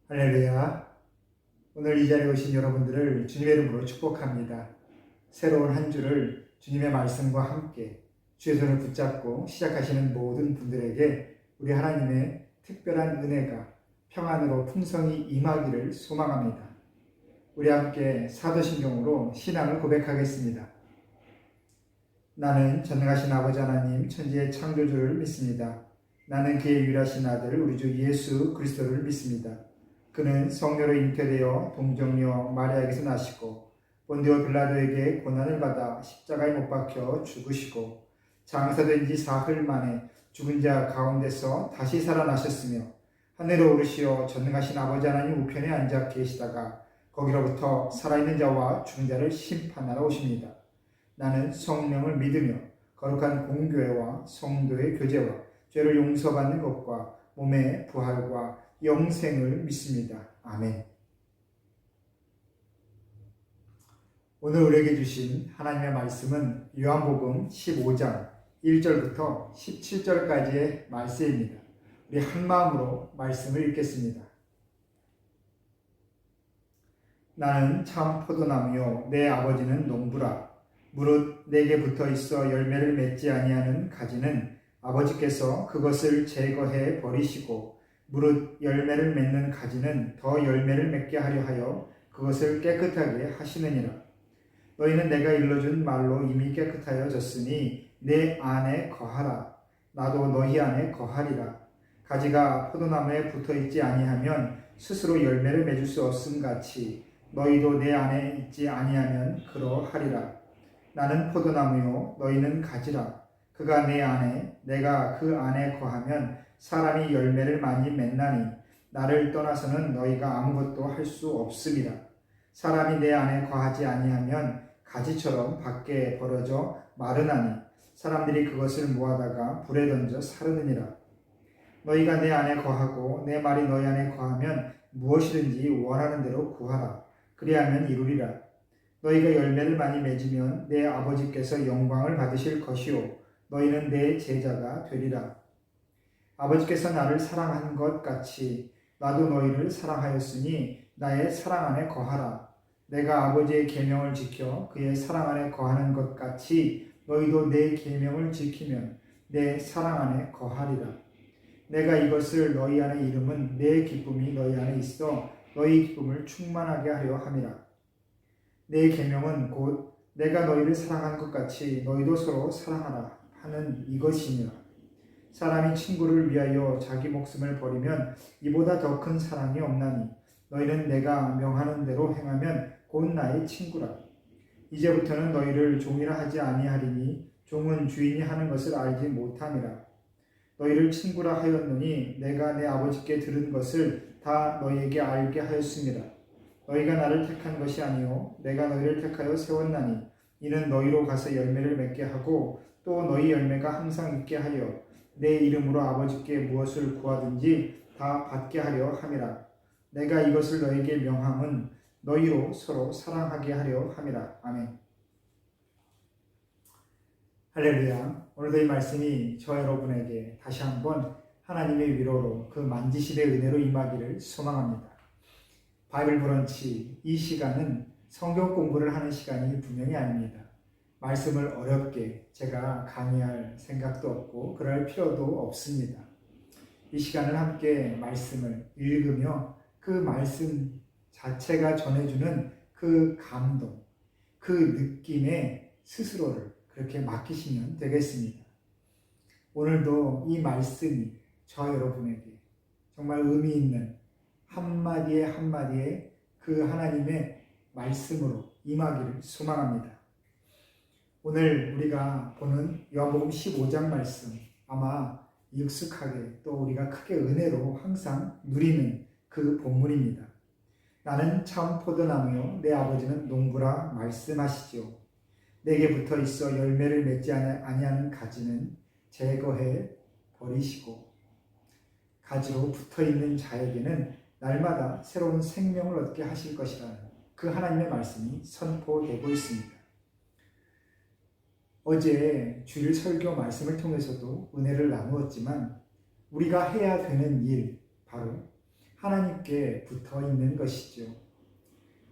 할렐루야. 오늘 이 자리에 오신 여러분들을 주님의 이름으로 축복합니다. 새로운 한 주를 주님의 말씀과 함께 주의 손을 붙잡고 시작하시는 모든 분들에게 우리 하나님의 특별한 은혜가 평안으로 풍성히 임하기를 소망합니다. 우리 함께 사도신경으로 신앙을 고백하겠습니다. 나는 전능하신 아버지 하나님 천지의 창조주를 믿습니다. 나는 그의 유일하신 아들 우리 주 예수 그리스도를 믿습니다. 그는 성녀로 잉태되어 동정녀 마리아에게서 나시고 본디오 빌라도에게 고난을 받아 십자가에 못 박혀 죽으시고 장사된 지 사흘 만에 죽은 자 가운데서 다시 살아나셨으며 하늘에 오르시어 전능하신 아버지 하나님 우편에 앉아 계시다가 거기로부터 살아있는 자와 죽은 자를 심판하러 오십니다. 나는 성령을 믿으며 거룩한 공교회와 성도의 교제와 죄를 용서받는 것과 몸의 부활과 영생을 믿습니다. 아멘. 오늘 우리에게 주신 하나님의 말씀은 요한복음 15장 1절부터 17절까지의 말씀입니다. 우리 한 마음으로 말씀을 읽겠습니다. 나는 참 포도나무요 내 아버지는 농부라. 무릇 내게 붙어 있어 열매를 맺지 아니하는 가지는 아버지께서 그것을 제거해 버리시고 무릇 열매를 맺는 가지는 더 열매를 맺게 하려 하여 그것을 깨끗하게 하시느니라. 너희는 내가 일러준 말로 이미 깨끗하여졌으니 내 안에 거하라. 나도 너희 안에 거하리라. 가지가 포도나무에 붙어있지 아니하면 스스로 열매를 맺을 수 없음 같이 너희도 내 안에 있지 아니하면 그러하리라. 나는 포도나무요 너희는 가지라. 그가 내 안에 내가 그 안에 거하면 사람이 열매를 많이 맺나니 나를 떠나서는 너희가 아무것도 할 수 없음이라. 사람이 내 안에 거하지 아니하면 가지처럼 밖에 벌어져 마르나니 사람들이 그것을 모아다가 불에 던져 사르느니라. 너희가 내 안에 거하고 내 말이 너희 안에 거하면 무엇이든지 원하는 대로 구하라. 그리하면 이루리라. 너희가 열매를 많이 맺으면 내 아버지께서 영광을 받으실 것이요 너희는 내 제자가 되리라. 아버지께서 나를 사랑한 것 같이 나도 너희를 사랑하였으니 나의 사랑 안에 거하라. 내가 아버지의 계명을 지켜 그의 사랑 안에 거하는 것 같이 너희도 내 계명을 지키면 내 사랑 안에 거하리라. 내가 이것을 너희 안에 이름은 내 기쁨이 너희 안에 있어 너희 기쁨을 충만하게 하려 함이라. 내 계명은 곧 내가 너희를 사랑한 것 같이 너희도 서로 사랑하라 하는 이것이니라. 사람이 친구를 위하여 자기 목숨을 버리면 이보다 더 큰 사랑이 없나니 너희는 내가 명하는 대로 행하면 곧 나의 친구라. 이제부터는 너희를 종이라 하지 아니하리니 종은 주인이 하는 것을 알지 못함이라. 너희를 친구라 하였노니 내가 내 아버지께 들은 것을 다 너희에게 알게 하였습니다. 너희가 나를 택한 것이 아니요 내가 너희를 택하여 세웠나니 이는 너희로 가서 열매를 맺게 하고 또 너희 열매가 항상 있게 하여 내 이름으로 아버지께 무엇을 구하든지 다 받게 하려 함이라. 내가 이것을 너희에게 명함은 너희로 서로 사랑하게 하려 함이라. 아멘. 할렐루야. 오늘도 이 말씀이 저 여러분에게 다시 한번 하나님의 위로로 그 만지심의 은혜로 임하기를 소망합니다. 바이블 브런치 이 시간은 성경 공부를 하는 시간이 분명히 아닙니다. 말씀을 어렵게 제가 강의할 생각도 없고 그럴 필요도 없습니다. 이 시간을 함께 말씀을 읽으며 그 말씀 자체가 전해주는 그 감동, 그 느낌에 스스로를 그렇게 맡기시면 되겠습니다. 오늘도 이 말씀이 저 여러분에게 정말 의미 있는 한마디에 한마디에 그 하나님의 말씀으로 임하기를 소망합니다. 오늘 우리가 보는 요한복음 15장 말씀 아마 익숙하게 또 우리가 크게 은혜로 항상 누리는 그 본문입니다. 나는 참 포도나무요 내 아버지는 농부라 말씀하시지요. 내게 붙어 있어 열매를 맺지 아니하는 가지는 제거해 버리시고 가지로 붙어 있는 자에게는 날마다 새로운 생명을 얻게 하실 것이라는 그 하나님의 말씀이 선포되고 있습니다. 어제 주일 설교 말씀을 통해서도 은혜를 나누었지만 우리가 해야 되는 일, 바로 하나님께 붙어 있는 것이죠.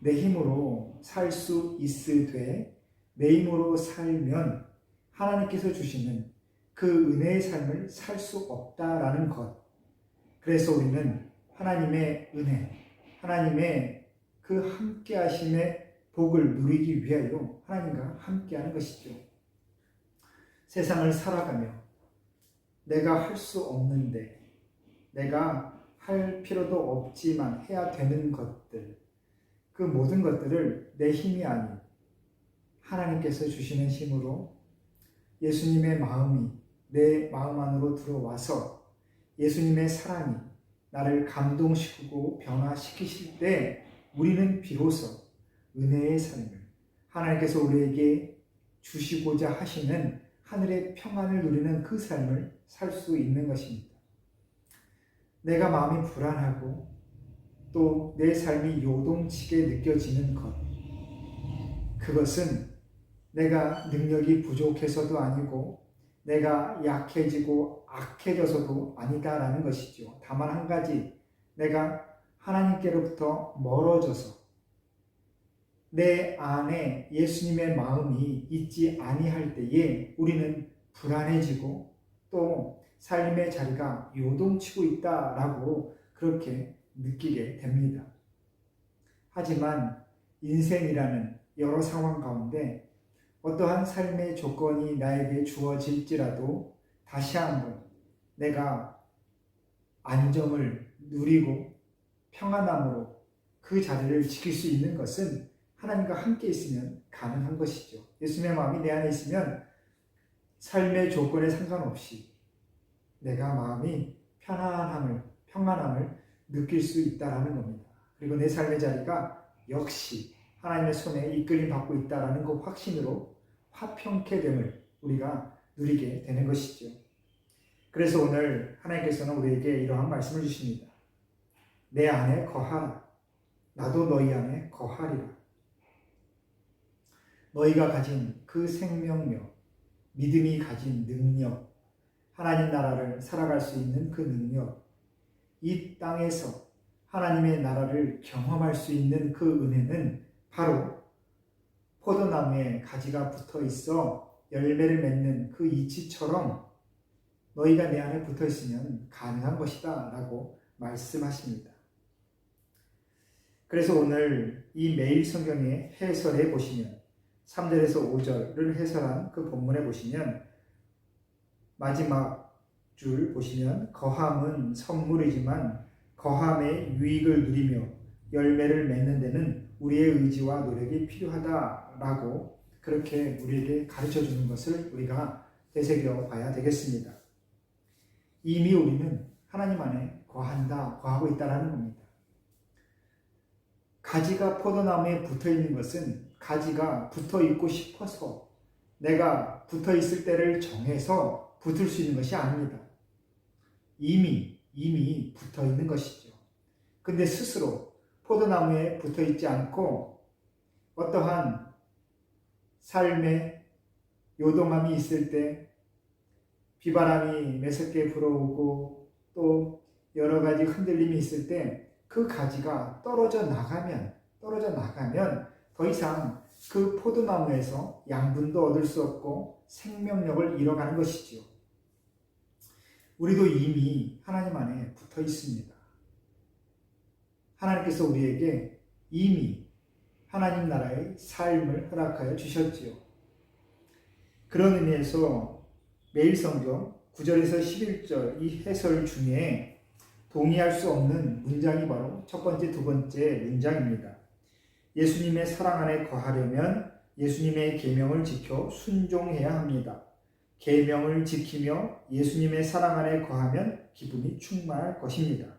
내 힘으로 살 수 있으되 내 힘으로 살면 하나님께서 주시는 그 은혜의 삶을 살 수 없다라는 것. 그래서 우리는 하나님의 은혜, 하나님의 그 함께 하심의 복을 누리기 위하여 하나님과 함께 하는 것이죠. 세상을 살아가며 내가 할 수 없는데, 내가 할 필요도 없지만 해야 되는 것들, 그 모든 것들을 내 힘이 아닌 하나님께서 주시는 힘으로 예수님의 마음이 내 마음 안으로 들어와서 예수님의 사랑이 나를 감동시키고 변화시키실 때 우리는 비로소 은혜의 삶을, 하나님께서 우리에게 주시고자 하시는 하늘의 평안을 누리는 그 삶을 살 수 있는 것입니다. 내가 마음이 불안하고 또 내 삶이 요동치게 느껴지는 것, 그것은 내가 능력이 부족해서도 아니고 내가 약해지고 악해져서도 아니다라는 것이죠. 다만 한 가지, 내가 하나님께로부터 멀어져서 내 안에 예수님의 마음이 있지 아니할 때에 우리는 불안해지고 또 삶의 자리가 요동치고 있다라고 그렇게 느끼게 됩니다. 하지만 인생이라는 여러 상황 가운데 어떠한 삶의 조건이 나에게 주어질지라도 다시 한번 내가 안정을 누리고 평안함으로 그 자리를 지킬 수 있는 것은 하나님과 함께 있으면 가능한 것이죠. 예수님의 마음이 내 안에 있으면 삶의 조건에 상관없이 내가 마음이 평안함을 느낄 수 있다는 겁니다. 그리고 내 삶의 자리가 역시 하나님의 손에 이끌림 받고 있다는 그 확신으로 화평케 됨을 우리가 누리게 되는 것이죠. 그래서 오늘 하나님께서는 우리에게 이러한 말씀을 주십니다. 내 안에 거하라. 나도 너희 안에 거하리라. 너희가 가진 그 생명력, 믿음이 가진 능력, 하나님 나라를 살아갈 수 있는 그 능력, 이 땅에서 하나님의 나라를 경험할 수 있는 그 은혜는 바로 포도나무에 가지가 붙어 있어 열매를 맺는 그 이치처럼 너희가 내 안에 붙어 있으면 가능한 것이다 라고 말씀하십니다. 그래서 오늘 이 매일 성경의 해설에 보시면 3절에서 5절을 해설한 그 본문에 보시면 마지막 줄 보시면 거함은 선물이지만 거함의 유익을 누리며 열매를 맺는 데는 우리의 의지와 노력이 필요하다라고 그렇게 우리에게 가르쳐주는 것을 우리가 되새겨 봐야 되겠습니다. 이미 우리는 하나님 안에 거하고 있다는 겁니다. 가지가 포도나무에 붙어 있는 것은 가지가 붙어 있고 싶어서 내가 붙어 있을 때를 정해서 붙을 수 있는 것이 아닙니다. 이미 붙어 있는 것이죠. 근데 스스로 포도나무에 붙어 있지 않고 어떠한 삶의 요동함이 있을 때 비바람이 매섭게 불어오고 또 여러 가지 흔들림이 있을 때 그 가지가 떨어져 나가면 더 이상 그 포도나무에서 양분도 얻을 수 없고 생명력을 잃어가는 것이지요. 우리도 이미 하나님 안에 붙어 있습니다. 하나님께서 우리에게 이미 하나님 나라의 삶을 허락하여 주셨지요. 그런 의미에서 매일 성경 9절에서 11절 이 해설 중에 동의할 수 없는 문장이 바로 첫 번째, 두 번째 문장입니다. 예수님의 사랑 안에 거하려면 예수님의 계명을 지켜 순종해야 합니다. 계명을 지키며 예수님의 사랑 안에 거하면 기쁨이 충만할 것입니다.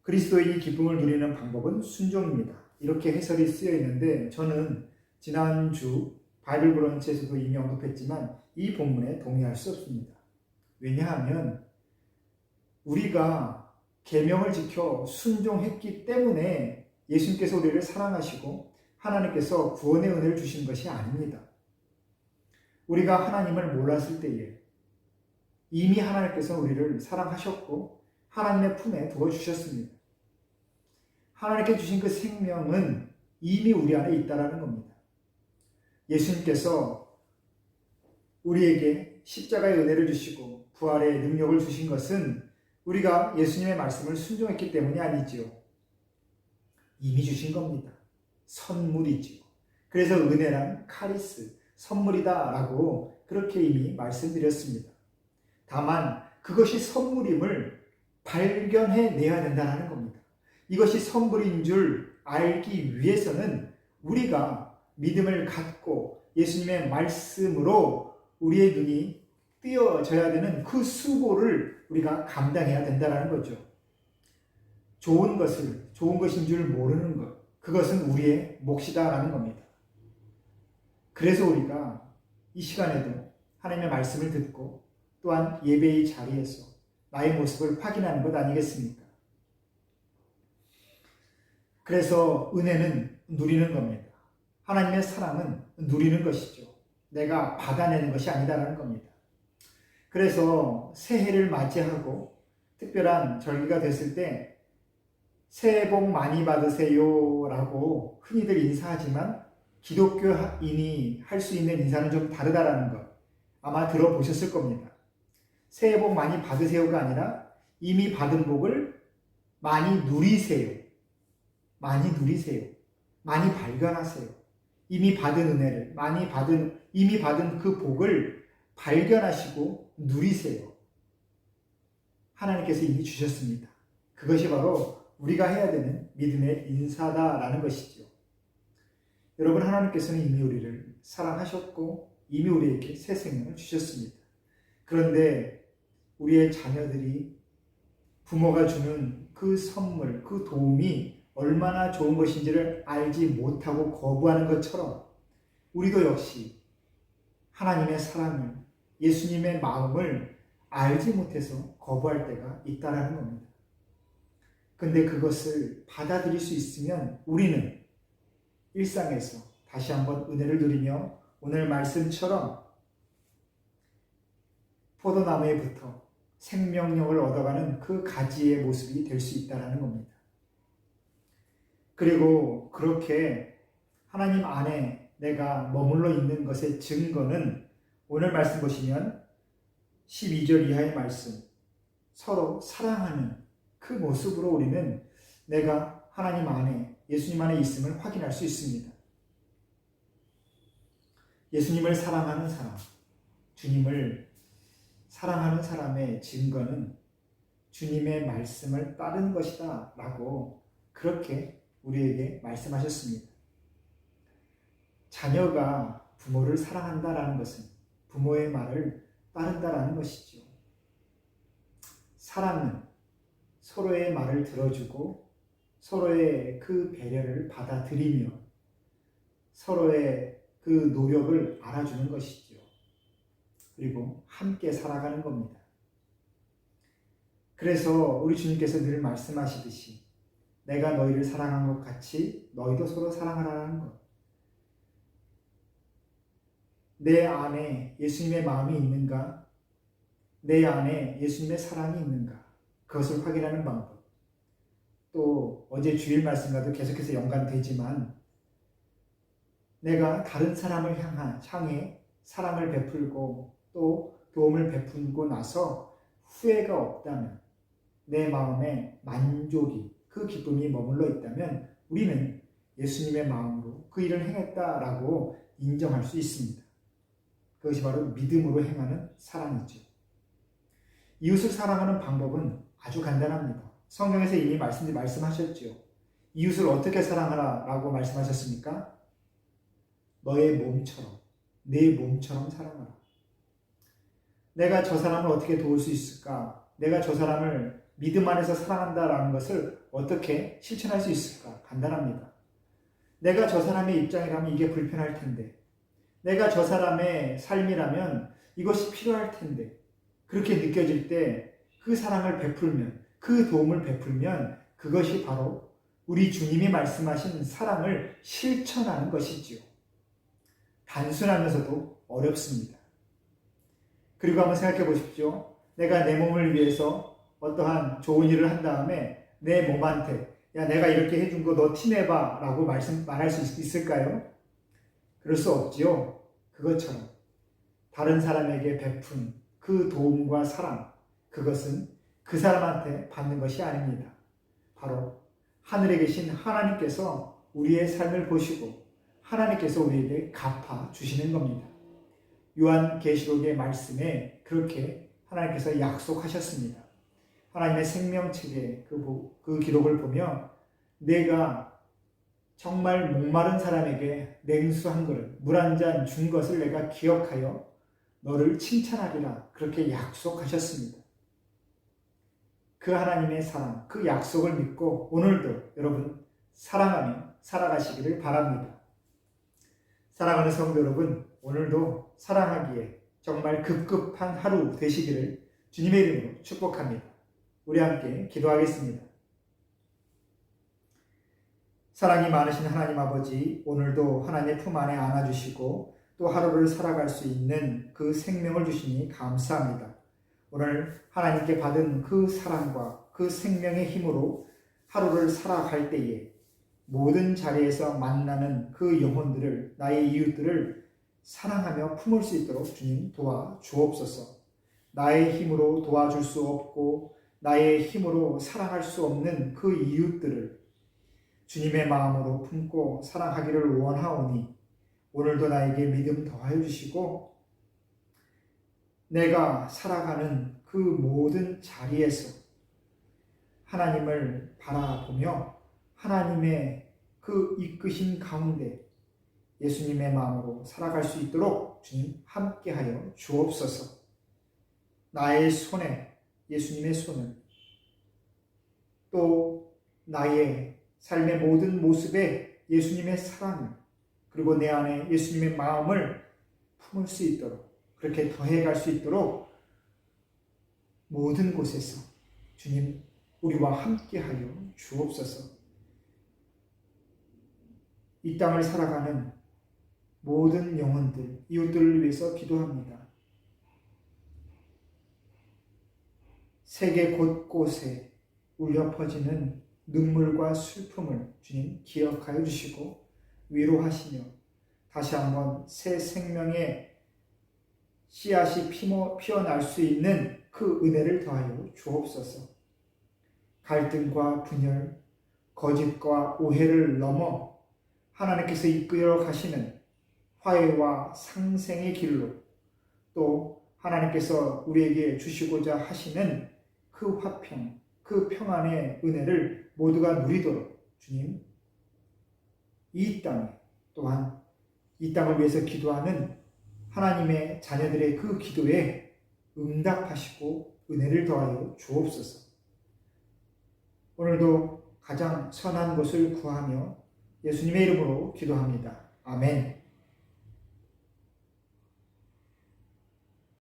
그리스도의 기쁨을 누리는 방법은 순종입니다. 이렇게 해설이 쓰여 있는데 저는 지난주 바이블 브런치에서도 이미 언급했지만 이 본문에 동의할 수 없습니다. 왜냐하면 우리가 계명을 지켜 순종했기 때문에 예수님께서 우리를 사랑하시고 하나님께서 구원의 은혜를 주신 것이 아닙니다. 우리가 하나님을 몰랐을 때에 이미 하나님께서 우리를 사랑하셨고 하나님의 품에 두어 주셨습니다. 하나님께 주신 그 생명은 이미 우리 안에 있다라는 겁니다. 예수님께서 우리에게 십자가의 은혜를 주시고 부활의 능력을 주신 것은 우리가 예수님의 말씀을 순종했기 때문이 아니지요. 이미 주신 겁니다. 선물이지요. 그래서 은혜란 카리스, 선물이다라고 그렇게 이미 말씀드렸습니다. 다만 그것이 선물임을 발견해내야 된다는 겁니다. 이것이 선물인 줄 알기 위해서는 우리가 믿음을 갖고 예수님의 말씀으로 우리의 눈이 띄어져야 되는 그 수고를 우리가 감당해야 된다는 거죠. 좋은 것을 좋은 것인 줄 모르는 것, 그것은 우리의 몫이다라는 겁니다. 그래서 우리가 이 시간에도 하나님의 말씀을 듣고 또한 예배의 자리에서 나의 모습을 확인하는 것 아니겠습니까? 그래서 은혜는 누리는 겁니다. 하나님의 사랑은 누리는 것이죠. 내가 받아내는 것이 아니다라는 겁니다. 그래서 새해를 맞이하고 특별한 절기가 됐을 때 새해 복 많이 받으세요 라고 흔히들 인사하지만 기독교인이 할 수 있는 인사는 좀 다르다라는 것 아마 들어보셨을 겁니다. 새해 복 많이 받으세요가 아니라 이미 받은 복을 많이 누리세요. 많이 누리세요. 많이 발견하세요. 이미 받은 은혜를, 이미 받은 그 복을 발견하시고 누리세요. 하나님께서 이미 주셨습니다. 그것이 바로 우리가 해야 되는 믿음의 인사다라는 것이죠. 여러분, 하나님께서는 이미 우리를 사랑하셨고 이미 우리에게 새 생명을 주셨습니다. 그런데 우리의 자녀들이 부모가 주는 그 선물, 그 도움이 얼마나 좋은 것인지를 알지 못하고 거부하는 것처럼 우리도 역시 하나님의 사랑을, 예수님의 마음을 알지 못해서 거부할 때가 있다는 겁니다. 근데 그것을 받아들일 수 있으면 우리는 일상에서 다시 한번 은혜를 누리며 오늘 말씀처럼 포도나무에 붙어 생명력을 얻어가는 그 가지의 모습이 될 수 있다는 겁니다. 그리고 그렇게 하나님 안에 내가 머물러 있는 것의 증거는 오늘 말씀 보시면 12절 이하의 말씀, 서로 사랑하는 그 모습으로 우리는 내가 하나님 안에, 예수님 안에 있음을 확인할 수 있습니다. 예수님을 사랑하는 사람, 주님을 사랑하는 사람의 증거는 주님의 말씀을 따르는 것이다 라고 그렇게 우리에게 말씀하셨습니다. 자녀가 부모를 사랑한다라는 것은 부모의 말을 따른다라는 것이죠. 사랑은 서로의 말을 들어주고 서로의 그 배려를 받아들이며 서로의 그 노력을 알아주는 것이죠. 그리고 함께 살아가는 겁니다. 그래서 우리 주님께서 늘 말씀하시듯이 내가 너희를 사랑한 것 같이 너희도 서로 사랑하라는 것. 내 안에 예수님의 마음이 있는가? 내 안에 예수님의 사랑이 있는가? 그것을 확인하는 방법. 또 어제 주일 말씀과도 계속해서 연관되지만 내가 다른 사람을 향해 사랑을 베풀고 또 도움을 베풀고 나서 후회가 없다면 내 마음에 만족이, 그 기쁨이 머물러 있다면 우리는 예수님의 마음으로 그 일을 행했다라고 인정할 수 있습니다. 그것이 바로 믿음으로 행하는 사랑이죠. 이웃을 사랑하는 방법은 아주 간단합니다. 성경에서 이미 말씀하셨죠. 이웃을 어떻게 사랑하라 라고 말씀하셨습니까? 너의 몸처럼, 내 몸처럼 사랑하라. 내가 저 사람을 어떻게 도울 수 있을까? 내가 저 사람을 믿음 안에서 사랑한다라는 것을 어떻게 실천할 수 있을까? 간단합니다. 내가 저 사람의 입장이라면 이게 불편할 텐데, 내가 저 사람의 삶이라면 이것이 필요할 텐데, 그렇게 느껴질 때 그 사랑을 베풀면, 그 도움을 베풀면 그것이 바로 우리 주님이 말씀하신 사랑을 실천하는 것이지요. 단순하면서도 어렵습니다. 그리고 한번 생각해 보십시오. 내가 내 몸을 위해서 어떠한 좋은 일을 한 다음에 내 몸한테 야 내가 이렇게 해준 거 너 티내봐 라고 말할 수 있을까요? 그럴 수 없지요. 그것처럼 다른 사람에게 베푼 그 도움과 사랑, 그것은 그 사람한테 받는 것이 아닙니다. 바로 하늘에 계신 하나님께서 우리의 삶을 보시고 하나님께서 우리에게 갚아 주시는 겁니다. 요한계시록의 말씀에 그렇게 하나님께서 약속하셨습니다. 하나님의 생명책에 그 기록을 보면 내가 정말 목마른 사람에게 냉수 한 그릇, 물 한 잔 준 것을 내가 기억하여 너를 칭찬하리라 그렇게 약속하셨습니다. 그 하나님의 사랑, 그 약속을 믿고 오늘도 여러분 사랑하며 살아가시기를 바랍니다. 사랑하는 성도 여러분, 오늘도 사랑하기에 정말 급급한 하루 되시기를 주님의 이름으로 축복합니다. 우리 함께 기도하겠습니다. 사랑이 많으신 하나님 아버지, 오늘도 하나님의 품 안에 안아주시고 또 하루를 살아갈 수 있는 그 생명을 주시니 감사합니다. 오늘 하나님께 받은 그 사랑과 그 생명의 힘으로 하루를 살아갈 때에 모든 자리에서 만나는 그 영혼들을, 나의 이웃들을 사랑하며 품을 수 있도록 주님 도와주옵소서. 나의 힘으로 도와줄 수 없고 나의 힘으로 사랑할 수 없는 그 이웃들을 주님의 마음으로 품고 사랑하기를 원하오니 오늘도 나에게 믿음 더하여 주시고 내가 살아가는 그 모든 자리에서 하나님을 바라보며 하나님의 그 이끄신 가운데 예수님의 마음으로 살아갈 수 있도록 주님 함께하여 주옵소서. 나의 손에 예수님의 손을 또 나의 삶의 모든 모습에 예수님의 사랑을 그리고 내 안에 예수님의 마음을 품을 수 있도록 그렇게 더해갈 수 있도록 모든 곳에서 주님 우리와 함께하여 주옵소서. 이 땅을 살아가는 모든 영혼들, 이웃들을 위해서 기도합니다. 세계 곳곳에 울려 퍼지는 눈물과 슬픔을 주님 기억하여 주시고 위로하시며 다시 한번 새 생명의 씨앗이 피어날 수 있는 그 은혜를 더하여 주옵소서. 갈등과 분열, 거짓과 오해를 넘어 하나님께서 이끌어 가시는 화해와 상생의 길로 또 하나님께서 우리에게 주시고자 하시는 그 화평, 그 평안의 은혜를 모두가 누리도록 주님 이 땅에 또한 이 땅을 위해서 기도하는 하나님의 자녀들의 그 기도에 응답하시고 은혜를 더하여 주옵소서. 오늘도 가장 선한 것을 구하며 예수님의 이름으로 기도합니다. 아멘.